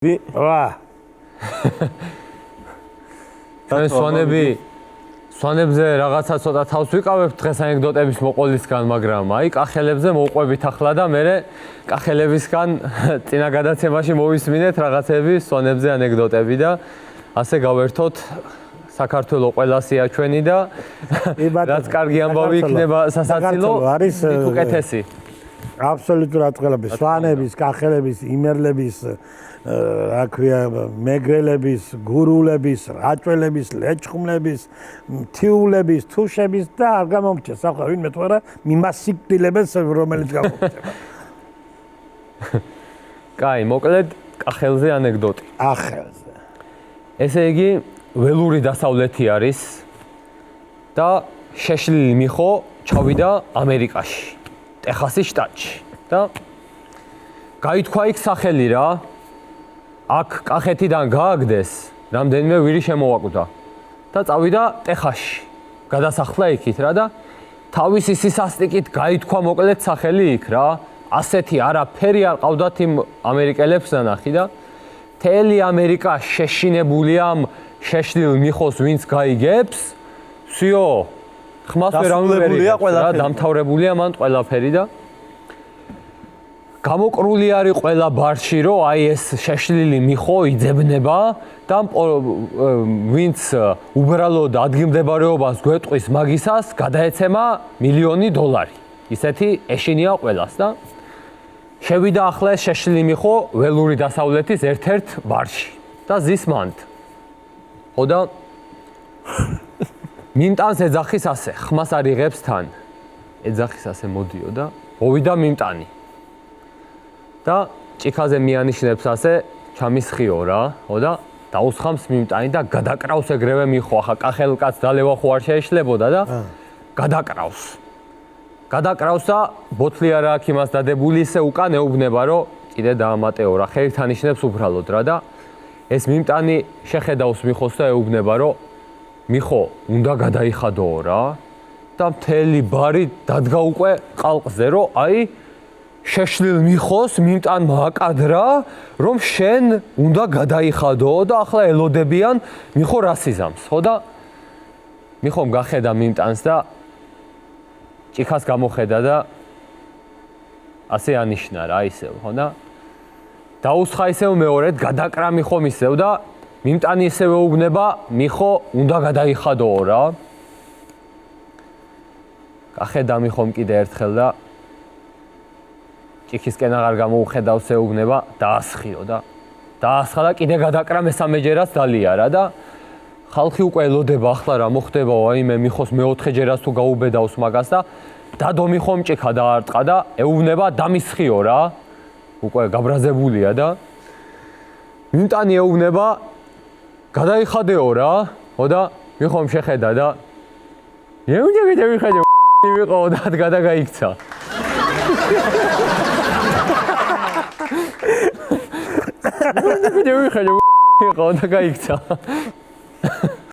ვა სვანებზე რაღაცა ცოტა თავს ვიყავებ დღეს ანეკდოტების მოყოლისგან, მაგრამ აი კახელებზე მოვყვებით ახლა და მე კახელებისგან წინა გადაცემაში მოვისმინეთ რაღაცები სვანებზე ანეკდოტები და ასე გავერთოთ საქართველოს ყველასია ჩვენი და რაც კარგი ამბავი იქნება სასაცილო არის უკეთესი. აბსოლუტურად ყველაფერი სვანების, კახელების, იმერლების, რა ქვია, მეგრელების, გურულების, რაჭველების, ლეჩხუმლების, მთიულების, თუშების და არ გამომრჩეს ახლა ვინმე თუ არა მიმასიკრილებელს რომელიც გამომრჩება. კაი, მოკლედ კახელზე ანეკდოტი. ახელზე. ესე იგი ველური დასავლეთი არის და შეშლილი მიხო ჩავიდა ამერიკაში, ტეხასის შტატში და გაითქვა იქ სახელი რა. აქ კახეთიდან გააგდეს, რამდენიმე ვირი შემოვაკვდა და წავიდა ტეხასში. გადასახლა იქით რა და თავისი სისასტიკით გაითქვა მოკლედ სახელი იქ რა. ასეთი არაფერი არ ყავდათ იმ ამერიკელებს ნახი და მთელი ამერიკა შეშინებულია ამ შეშლილ მიხოს ვინც გაიგებს. სიო, ხმას ვერავნებერია ყველა დამთავრებულია მან ყველაფერი და გამოკრული არის ყველა ბარში რომ აი ეს შეშლილი მიხო იძებნება და ვინც უბრალოდ ადგილმდებარეობას გვეტყვის მაგისას გადაეცემა $1,000,000. ისეთი ეშინია ყველას და შევიდა ახლა ეს შეშლილი მიხო ველური დასავლეთის ერთ-ერთ ბარში და ზის მანდ. ხო და მიმტანს ეძახის ასე, ხმას არ იღებს თან. ეძახის ასე მოდიო და მოვიდა მიმტანი. და ჭიქაზე მიანიშნებს ასე ჩამისხიო რა, ხო და დაუსხამს მიმტანი და გადაკრავს ეგრევე მიხო. ახლა კახელკაც დალევა ხო არ შეეშლებოდა და გადაკრავს. გადაკრავს და ბოთლი არა აქ იმას დადებული ისე უკან ეუბნება რომ კიდე დაამატეო რა, ხერთან ნიშნებს უბრალოდ რა და ეს მიმტანი შეხედავს მიხოს და ეუბნება რომ მიხო, უნდა გადაიხადოო რა და მთელი ბარი დადგა უკვე ყალყზე რომ აი შეშლილ მიხოს მიმტანმა აკადრა რომ შენ უნდა გადაიხადოო და ახლა ელოდებიან მიხო რასიზამს, ხო და მიხომ გახედა მიმტანს და ჭიქას გამოხედა და ასე ანიშნა რა ისევ, ხო და დაუსხა ისევ მეორედ გადაკრა მიხომ ისევ და მიმტანი ისევ ეუბნება მიხო უნდა გადაიხადოო რა. გახედა მიხომ კიდე ერთხელ და ჭიქისკენ აღარ გამოუხედავს ეუბნება დაასხიო და დაასხა და კიდე გადაკრა მესამეჯერაც დალია რა და ხალხი უკვე ელოდება ახლა რა მოხდებაო აი მე მიხოს მეოთხეჯერაც თუ გაუბედავს მაგას და დადო მიხომ ჭიქა დაარტყა და ეუბნება დამისხიო რა. უკვე გაბრაზებულია და მიმტანი ეუბნება გადაიხადეო რა, ხო და მიხომ შეხედა და მე გადავიხადე მიყო და გადაგაიქცა. მე გადავიხადე მიყო და გაიქცა.